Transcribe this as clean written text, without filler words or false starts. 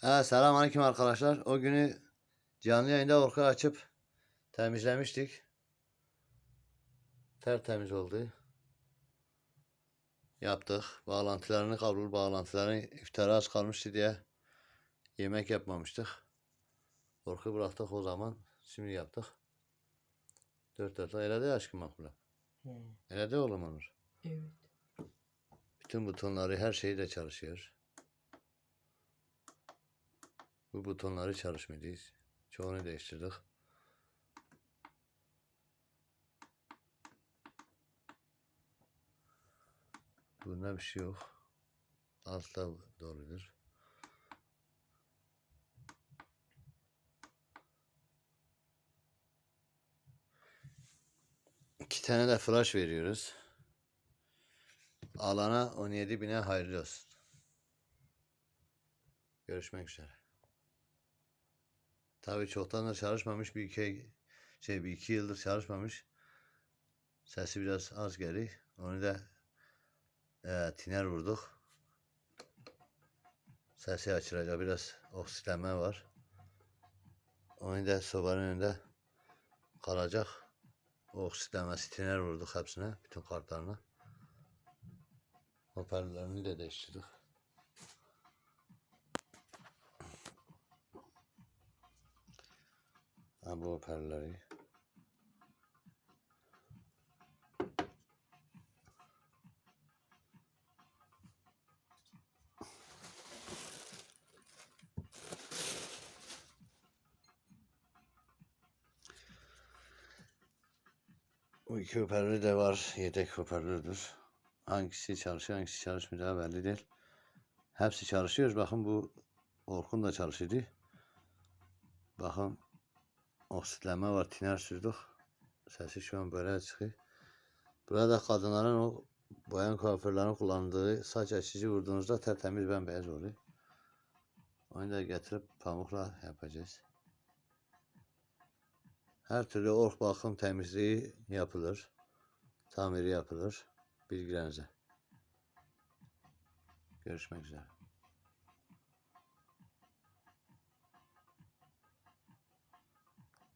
Evet, selamünaleyküm arkadaşlar. O günü canlı yayında orku açıp temizlemiştik. Tertemiz oldu. Yaptık. Bağlantılarını, kablo bağlantılarını iftara az kalmıştı diye yemek yapmamıştık. Orku bıraktık o zaman. Şimdi yaptık. Dört dörtlük. Öyle de aşkım makbule. Öyle de oğlum Onur. Evet. Bütün butonları, her şeyi de çalışıyor. Bu butonları çalışmıyordu. Çoğunu değiştirdik. Bunda bir şey yok. Altta doğrudur. İki tane de flash veriyoruz. Alana 17.000'e hayırlı olsun. Görüşmek üzere. Tabii çoktan da çalışmamış, bir iki yıldır çalışmamış. Sesi biraz az geri. Onu da tiner vurduk. Sesi açılacak, biraz oksitlenme var. Onu da sobanın önünde kalacak. Oksitlenmesi, tiner vurduk hepsine, bütün kartlarına. Hoparlörlerini de değiştirdik. Bu hoparlörleri. Bu iki hoparlör de var, yedek hoparlördür. Hangisi çalışıyor, hangisi çalışmıyor daha belli değil. Hepsi çalışıyor. Bakın bu Orkun da çalışıyordu. Bakın oksitlenme var, tiner sürdük. Sesi şu an böyle çıkıyor. Burada kadınların o bayan kuaförlerin kullandığı saç açıcı vurduğunuzda tertemiz bembeyaz oluyor. Onu da getirip pamukla yapacağız. Her türlü ork bakım temizliği yapılır. Tamiri yapılır. Bilgilerinize. Görüşmek üzere.